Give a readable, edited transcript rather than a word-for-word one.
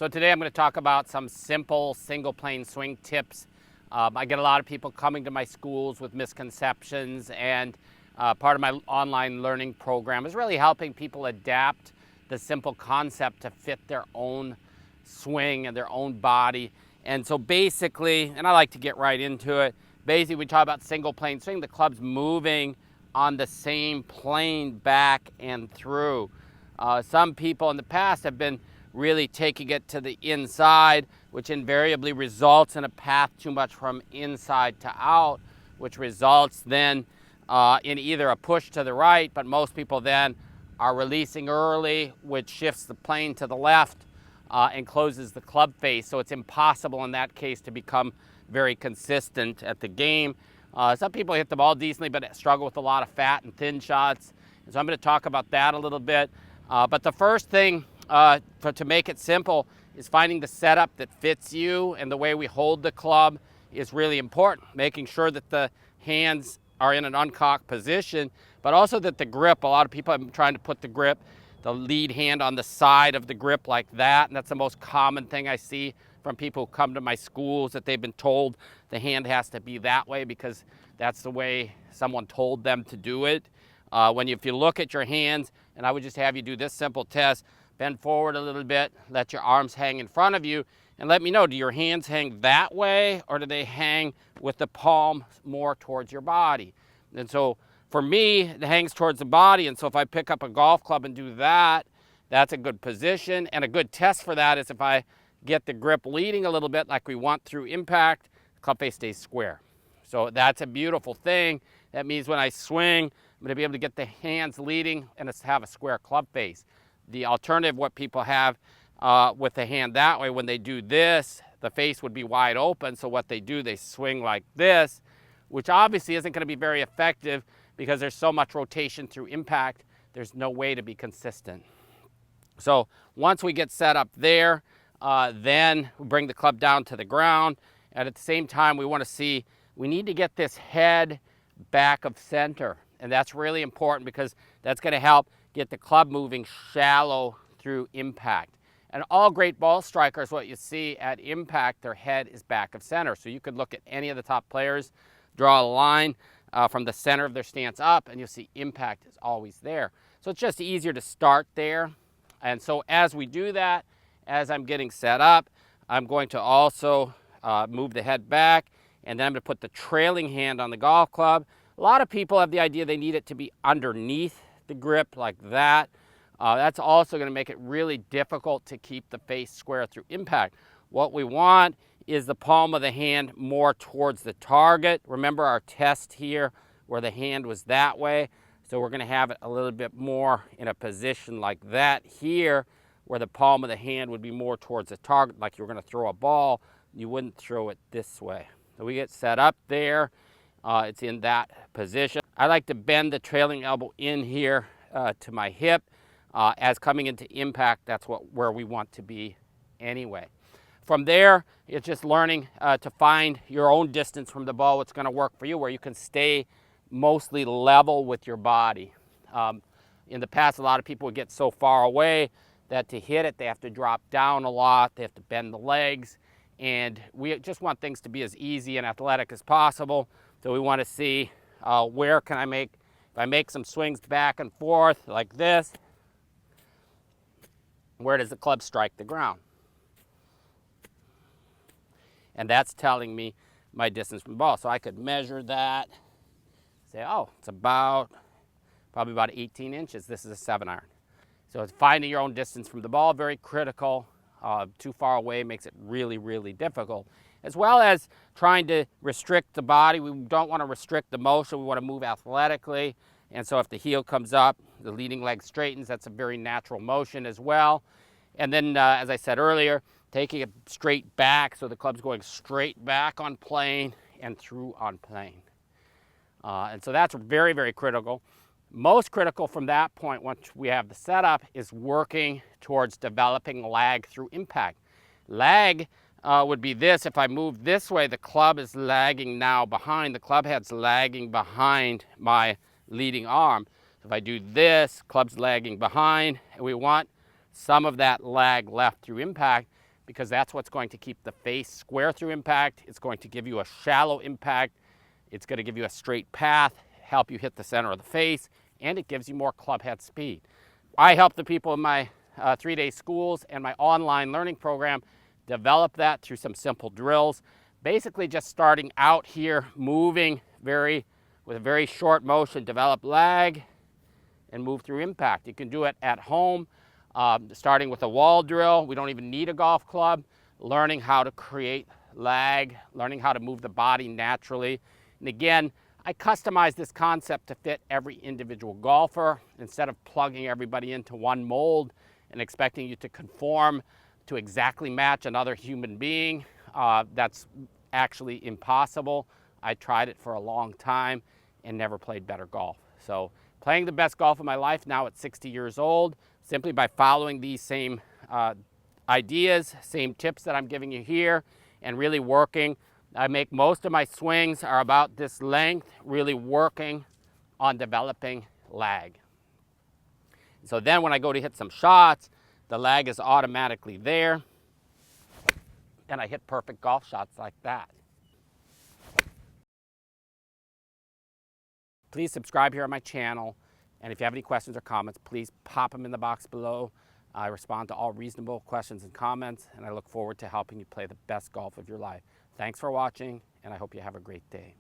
So today I'm going to talk about some simple single plane swing tips. I get a lot of people coming to my schools with misconceptions, and part of my online learning program is really helping people adapt the simple concept to fit their own swing and their own body. And so basically, and I like to get right into it, basically we talk about single plane swing, the club's moving on the same plane back and through. Some people in the past have been really taking it to the inside, which invariably results in a path too much from inside to out, which results then in either a push to the right, but most people then are releasing early, which shifts the plane to the left and closes the club face. So it's impossible in that case to become very consistent at the game. Some people hit the ball decently, but struggle with a lot of fat and thin shots. And so I'm going to talk about that a little bit. But the first thing to make it simple is finding the setup that fits you, and the way we hold the club is really important. Making sure that the hands are in an uncocked position, but also that the grip, a lot of people have been trying to put the grip, the lead hand on the side of the grip like that, and that's the most common thing I see from people who come to my schools, that they've been told the hand has to be that way because that's the way someone told them to do it. If you look at your hands, and I would just have you do this simple test, bend forward a little bit, let your arms hang in front of you, and let me know, do your hands hang that way, or do they hang with the palm more towards your body? And so for me, it hangs towards the body, and so if I pick up a golf club and do that, that's a good position. And a good test for that is if I get the grip leading a little bit like we want through impact, the club face stays square. So that's a beautiful thing. That means when I swing, I'm going to be able to get the hands leading and have a square club face. The alternative, what people have with the hand that way, when they do this, the face would be wide open. So what they do, they swing like this, which obviously isn't going to be very effective because there's so much rotation through impact. There's no way to be consistent. So once we get set up there, then we bring the club down to the ground. And at the same time, we need to get this head back of center. And that's really important because that's going to help get the club moving shallow through impact. And all great ball strikers, what you see at impact, their head is back of center. So you could look at any of the top players, draw a line from the center of their stance up, and you'll see impact is always there. So it's just easier to start there. And so as we do that, as I'm getting set up, I'm going to also move the head back, and then I'm going to put the trailing hand on the golf club. A lot of people have the idea they need it to be underneath the grip like that. That's also going to make it really difficult to keep the face square through impact. What we want is the palm of the hand more towards the target. Remember our test here where the hand was that way. So we're going to have it a little bit more in a position like that here, where the palm of the hand would be more towards the target, like you're going to throw a ball. You wouldn't throw it this way. So we get set up there. It's in that position. I like to bend the trailing elbow in here to my hip. As coming into impact, that's where we want to be anyway. From there, it's just learning to find your own distance from the ball, what's going to work for you, where you can stay mostly level with your body. In the past, a lot of people would get so far away that to hit it, they have to drop down a lot, they have to bend the legs, and we just want things to be as easy and athletic as possible. So we want to see where can I make, if I make some swings back and forth like this, where does the club strike the ground? And that's telling me my distance from the ball. So I could measure that, say, oh, it's probably about 18 inches. This is a 7-iron. So it's finding your own distance from the ball, very critical. Too far away makes it really, really difficult. As well as trying to restrict the body. We don't want to restrict the motion. We want to move athletically. And so if the heel comes up, the leading leg straightens. That's a very natural motion as well. And then, as I said earlier, taking it straight back, so the club's going straight back on plane and through on plane. And so that's very, very critical. Most critical from that point, once we have the setup, is working towards developing lag through impact. Lag would be this. If I move this way, the club is lagging now behind. The club head's lagging behind my leading arm. If I do this, club's lagging behind, and we want some of that lag left through impact. because that's what's going to keep the face square through impact. It's going to give you a shallow impact. It's going to give you a straight path, help you hit the center of the face, and it gives you more club head speed. I help the people in my 3-day schools and my online learning program develop that through some simple drills. Basically just starting out here, moving with a very short motion, develop lag and move through impact. You can do it at home, starting with a wall drill. We don't even need a golf club. Learning how to create lag, learning how to move the body naturally. And again, I customize this concept to fit every individual golfer instead of plugging everybody into one mold and expecting you to conform to exactly match another human being. That's actually impossible. I tried it for a long time and never played better golf. So playing the best golf of my life now at 60 years old, simply by following these same ideas, same tips that I'm giving you here, and really working. I make most of my swings are about this length, really working on developing lag. So then when I go to hit some shots, the lag is automatically there, and I hit perfect golf shots like that. Please subscribe here on my channel, and if you have any questions or comments, please pop them in the box below. I respond to all reasonable questions and comments, and I look forward to helping you play the best golf of your life. Thanks for watching, and I hope you have a great day.